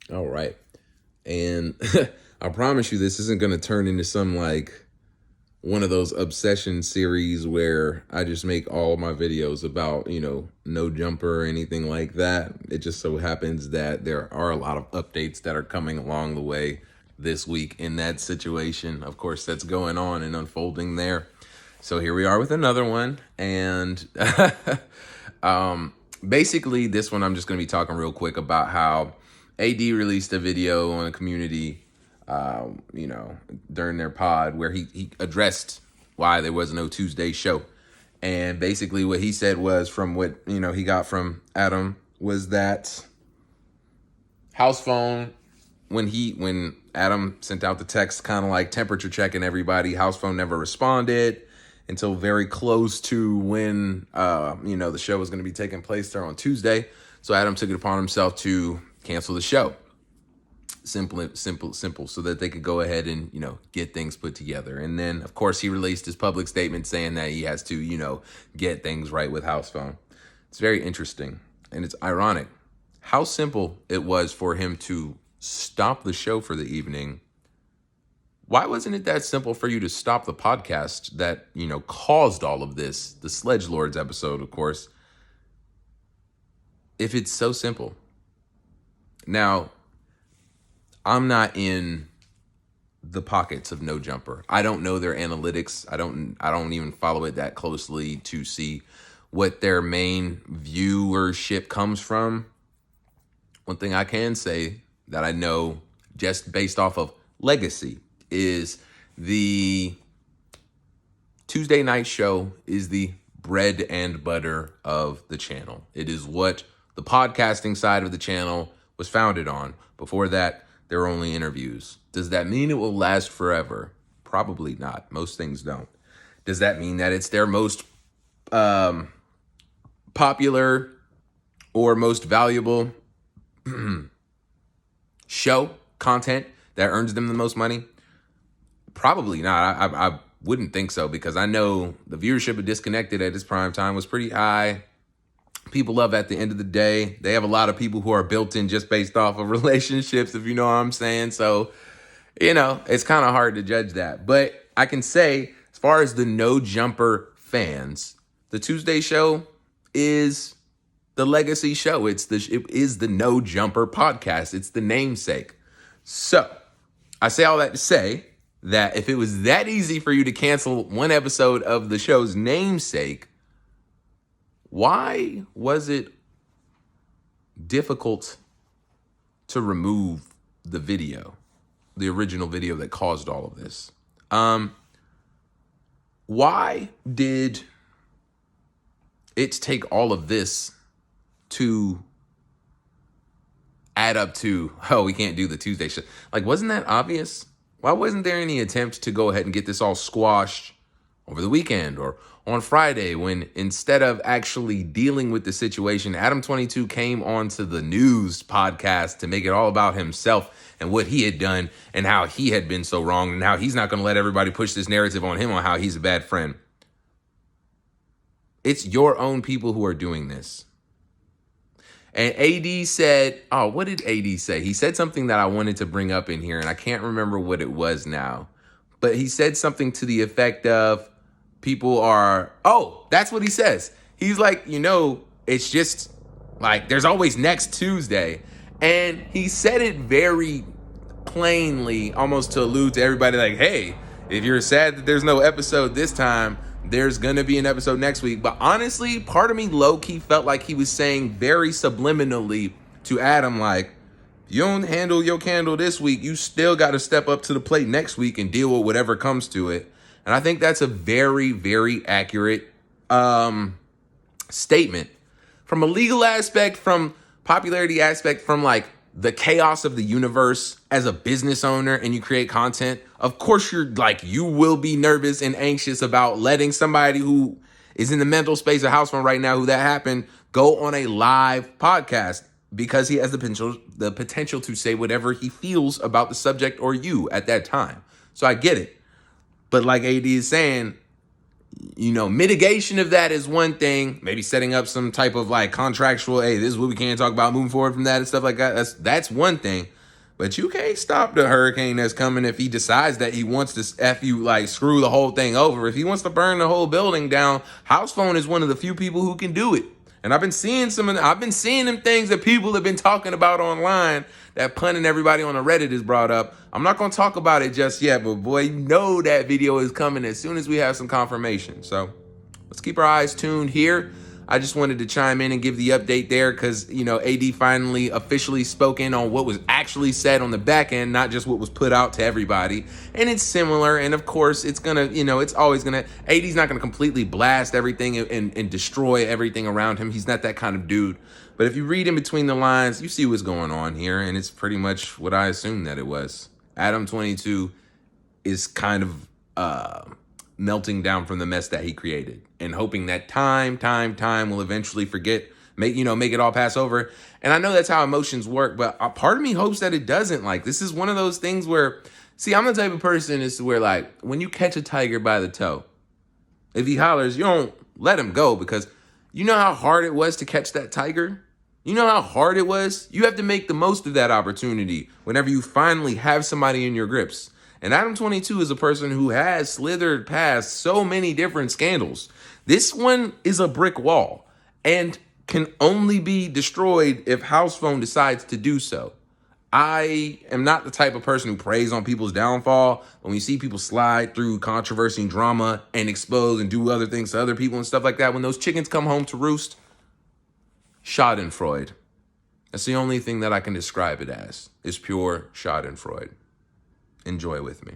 All right. And I promise you, this isn't going to turn into some like one of those obsession series where I just make all my videos about, no jumper or anything like that. It just so happens that there are a lot of updates that are coming along the way this week in that situation. Of course, that's going on and unfolding there. So here we are with another one. And basically, this one I'm just going to be talking real quick about how AD released a video on a community, during their pod where he addressed why there was no Tuesday show. And basically what he said was, from what, he got from Adam, was that house phone, when Adam sent out the text kind of like temperature checking everybody, house phone never responded until very close to when the show was going to be taking place there on Tuesday. So Adam took it upon himself to cancel the show. Simple, so that they could go ahead and, get things put together. And then, of course, he released his public statement saying that he has to, get things right with house phone. It's very interesting. And it's ironic how simple it was for him to stop the show for the evening. Why wasn't it that simple for you to stop the podcast that, caused all of this? The Sledge Lords episode, of course. If it's so simple. Now, I'm not in the pockets of No Jumper. I don't know their analytics. I don't even follow it that closely to see what their main viewership comes from. One thing I can say that I know just based off of legacy is the Tuesday night show is the bread and butter of the channel. It is what the podcasting side of the channel was founded on. Before that, there are only interviews. Does that mean it will last forever? Probably not. Most things don't. Does that mean that it's their most popular or most valuable show content that earns them the most money? Probably not. I wouldn't think so, because I know the viewership of Disconnected at its prime time was pretty high. People love At the End of the Day. They have a lot of people who are built in just based off of relationships, if you know what I'm saying. So, it's kind of hard to judge that. But I can say, as far as the No Jumper fans, the Tuesday show is the legacy show. It is the No Jumper podcast. It's the namesake. So, I say all that to say that if it was that easy for you to cancel one episode of the show's namesake, why was it difficult to remove the video, the original video that caused all of this? Why did it take all of this to add up to, we can't do the Tuesday show? Like, wasn't that obvious? Why wasn't there any attempt to go ahead and get this all squashed over the weekend or on Friday, when instead of actually dealing with the situation, Adam 22 came onto the news podcast to make it all about himself and what he had done and how he had been so wrong and how he's not going to let everybody push this narrative on him on how he's a bad friend? It's your own people who are doing this. And AD said, what did AD say? He said something that I wanted to bring up in here, and I can't remember what it was now. But he said something to the effect of, that's what he says. He's like, it's just like, there's always next Tuesday. And he said it very plainly, almost to allude to everybody like, hey, if you're sad that there's no episode this time, there's going to be an episode next week. But honestly, part of me low-key felt like he was saying very subliminally to Adam, like, you don't handle your candle this week, you still got to step up to the plate next week and deal with whatever comes to it. And I think that's a very, very accurate statement. From a legal aspect, from popularity aspect, from like the chaos of the universe as a business owner, and you create content, of course you will be nervous and anxious about letting somebody who is in the mental space of house phone right now, who that happened, go on a live podcast, because he has the potential to say whatever he feels about the subject or you at that time. So I get it. But like AD is saying, mitigation of that is one thing. Maybe setting up some type of like contractual, hey, this is what we can't talk about moving forward from that and stuff like that. That's one thing. But you can't stop the hurricane that's coming if he decides that he wants to like screw the whole thing over. If he wants to burn the whole building down, House Phone is one of the few people who can do it. And I've been seeing them things that people have been talking about online that Pun and everybody on the Reddit has brought up. I'm not going to talk about it just yet, but boy, that video is coming as soon as we have some confirmation. So let's keep our eyes tuned here. I just wanted to chime in and give the update there because, AD finally officially spoke in on what was actually said on the back end, not just what was put out to everybody. And it's similar. And of course, it's going to, it's always going to, AD's not going to completely blast everything and destroy everything around him. He's not that kind of dude. But if you read in between the lines, you see what's going on here. And it's pretty much what I assumed that it was. Adam 22 is kind of melting down from the mess that he created and hoping that time will eventually make it all pass over. And I know that's how emotions work, but a part of me hopes that it doesn't. Like, this is one of those things where, see, I'm the type of person is where, like, when you catch a tiger by the toe, if he hollers, you don't let him go, because you know how hard it was to catch that tiger? You know how hard it was? You have to make the most of that opportunity whenever you finally have somebody in your grips. And Adam 22 is a person who has slithered past so many different scandals. This one is a brick wall and can only be destroyed if House Phone decides to do so. I am not the type of person who preys on people's downfall. When we see people slide through controversy and drama and expose and do other things to other people and stuff like that, when those chickens come home to roost, schadenfreude. That's the only thing that I can describe it as, is pure schadenfreude. Enjoy with me.